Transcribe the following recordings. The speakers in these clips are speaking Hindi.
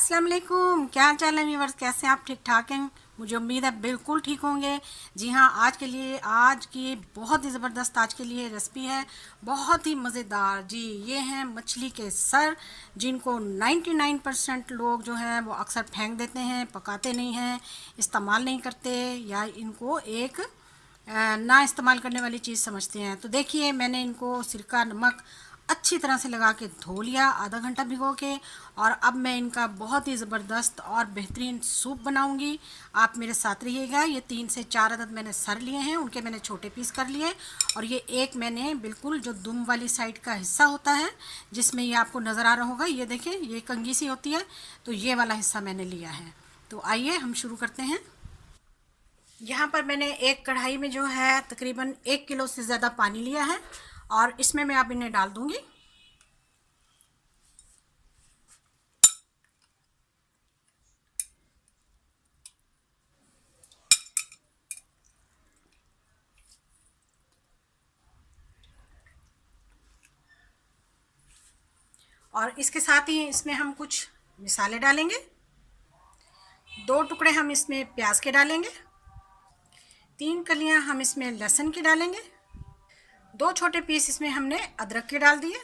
अस्सलाम वालेकुम, क्या हाल चाल है व्यूअर्स। कैसे हैं आप? ठीक ठाक हैं? मुझे उम्मीद है बिल्कुल ठीक होंगे। जी हाँ, आज की बहुत ही ज़बरदस्त आज के लिए रेसिपी है, बहुत ही मज़ेदार। जी, ये हैं मछली के सर, जिनको 99% लोग जो हैं वो अक्सर फेंक देते हैं, पकाते नहीं हैं, इस्तेमाल नहीं करते, या इनको एक ना इस्तेमाल करने वाली चीज़ समझते हैं। तो देखिए, मैंने इनको सिरका नमक अच्छी तरह से लगा के धो लिया आधा घंटा भिगो के, और अब मैं इनका बहुत ही ज़बरदस्त और बेहतरीन सूप बनाऊंगी। आप मेरे साथ रहिएगा। ये 3 से 4 अदद मैंने सर लिए हैं, उनके मैंने छोटे पीस कर लिए, और ये एक मैंने बिल्कुल जो दुम वाली साइड का हिस्सा होता है, जिसमें ये आपको नज़र आ रहा होगा, ये देखें, ये कंघी सी होती है, तो ये वाला हिस्सा मैंने लिया है। तो आइए हम शुरू करते हैं। यहाँ पर मैंने एक कढ़ाई में जो है तकरीबन 1 किलो से ज़्यादा पानी लिया है, और इसमें मैं अब इन्हें डाल दूँगी। और इसके साथ ही इसमें हम कुछ मसाले डालेंगे। 2 टुकड़े हम इसमें प्याज के डालेंगे। 3 कलियां हम इसमें लहसुन की डालेंगे। 2 छोटे पीस इसमें हमने अदरक के डाल दिए।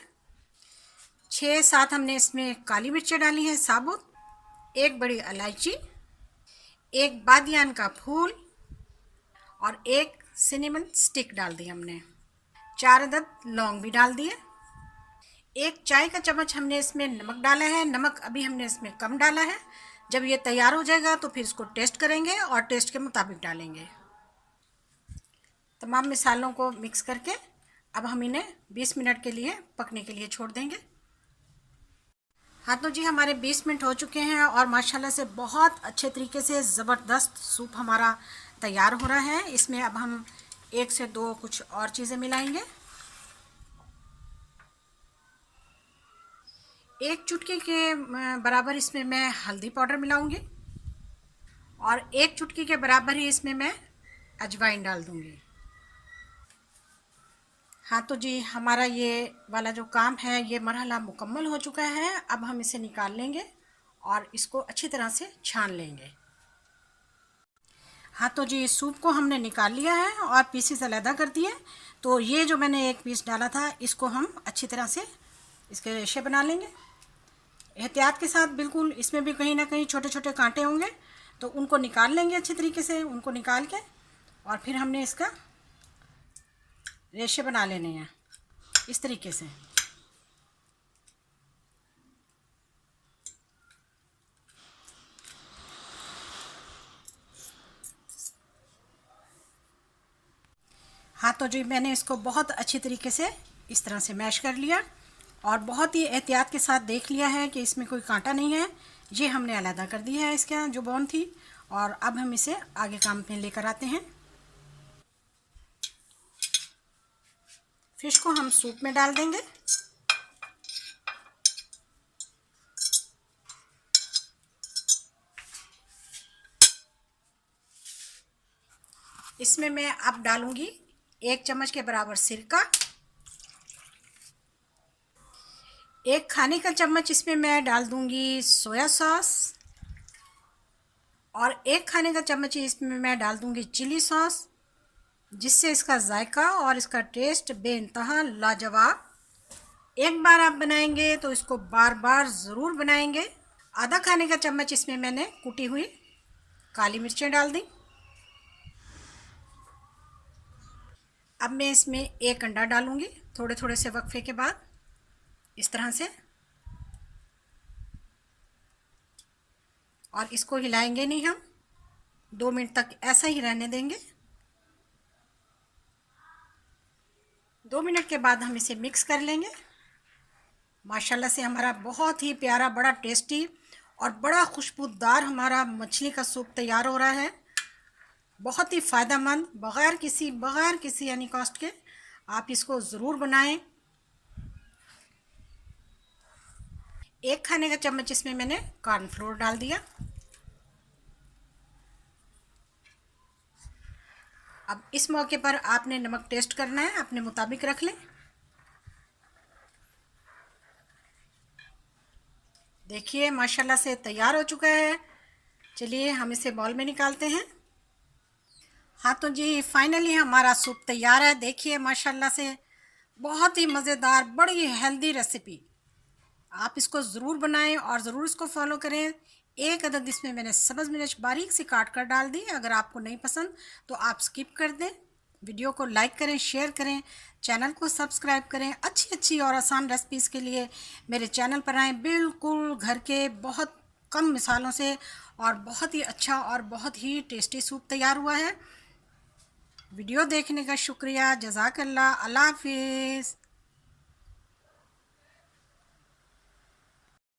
6-7 हमने इसमें काली मिर्चें डाली हैं साबुत। 1 बड़ी इलायची, एक बादियान का फूल, और एक सिनेमन स्टिक डाल दी हमने। 4 अदद लौंग भी डाल दिए। 1 चाय का चम्मच हमने इसमें नमक डाला है। नमक अभी हमने इसमें कम डाला है, जब ये तैयार हो जाएगा तो फिर इसको टेस्ट करेंगे और टेस्ट के मुताबिक डालेंगे। तमाम मिसालों को मिक्स करके अब हम इन्हें 20 मिनट के लिए पकने के लिए छोड़ देंगे। हाँ तो जी, हमारे 20 मिनट हो चुके हैं, और माशाल्लाह से बहुत अच्छे तरीके से ज़बरदस्त सूप हमारा तैयार हो रहा है। इसमें अब हम 1 से 2 कुछ और चीज़ें मिलाएंगे। 1 चुटकी के बराबर इसमें मैं हल्दी पाउडर मिलाऊंगी, और 1 चुटकी के बराबर ही इसमें मैं अजवाइन डाल दूंगी। हाँ तो जी, हमारा ये वाला जो काम है, ये मरहला मुकम्मल हो चुका है। अब हम इसे निकाल लेंगे और इसको अच्छी तरह से छान लेंगे। हाँ तो जी, सूप को हमने निकाल लिया है और पीसेस अलहदा कर दिए। तो ये जो मैंने एक पीस डाला था, इसको हम अच्छी तरह से इसके रेशे बना लेंगे एहतियात के साथ। बिल्कुल, इसमें भी कहीं ना कहीं छोटे छोटे कांटे होंगे, तो उनको निकाल लेंगे अच्छे तरीके से। उनको निकाल के और फिर हमने इसका रेशे बना लेने हैं इस तरीके से। हाँ तो जी, मैंने इसको बहुत अच्छी तरीके से इस तरह से मैश कर लिया, और बहुत ही एहतियात के साथ देख लिया है कि इसमें कोई कांटा नहीं है। ये हमने अलहदा कर दिया है इसका जो बोन थी, और अब हम इसे आगे काम में लेकर आते हैं। फिश को हम सूप में डाल देंगे। इसमें मैं अब डालूंगी 1 चम्मच के बराबर सिरका। 1 खाने का चम्मच इसमें मैं डाल दूंगी सोया सॉस, और 1 खाने का चम्मच इसमें मैं डाल दूंगी चिली सॉस, जिससे इसका जायका और इसका टेस्ट बेइंतहा लाजवाब। एक बार आप बनाएंगे तो इसको बार बार ज़रूर बनाएंगे। आधा खाने का चम्मच इसमें मैंने कुटी हुई काली मिर्चें डाल दी। अब मैं इसमें एक अंडा डालूंगी थोड़े थोड़े से वक्फे के बाद, इस तरह से, और इसको हिलाएंगे नहीं हम। 2 मिनट तक ऐसा ही रहने देंगे। 2 मिनट के बाद हम इसे मिक्स कर लेंगे। माशाल्लाह से हमारा बहुत ही प्यारा, बड़ा टेस्टी और बड़ा खुशबूदार हमारा मछली का सूप तैयार हो रहा है। बहुत ही फ़ायदेमंद, बग़ैर किसी यानी कॉस्ट के आप इसको ज़रूर बनाएं। 1 खाने का चम्मच इसमें मैंने कॉर्नफ्लोर डाल दिया। अब इस मौके पर आपने नमक टेस्ट करना है, अपने मुताबिक रख लें। देखिए माशाल्लाह से तैयार हो चुका है। चलिए हम इसे बॉल में निकालते हैं। हाँ तो जी फाइनली हमारा सूप तैयार है। देखिए माशाल्लाह से बहुत ही मज़ेदार, बड़ी हेल्दी रेसिपी। आप इसको ज़रूर बनाएं और ज़रूर इसको फॉलो करें। एक अदद इसमें मैंने सब्ज़ मिर्च बारीक से काट कर डाल दी। अगर आपको नहीं पसंद तो आप स्किप कर दें। वीडियो को लाइक करें, शेयर करें, चैनल को सब्सक्राइब करें। अच्छी अच्छी और आसान रेसिपीज़ के लिए मेरे चैनल पर आएँ। बिल्कुल घर के बहुत कम मिसालों से और बहुत ही अच्छा और बहुत ही टेस्टी सूप तैयार हुआ है। वीडियो देखने का शुक्रिया। जज़ाकल्लाह। अल्लाह हाफिज़।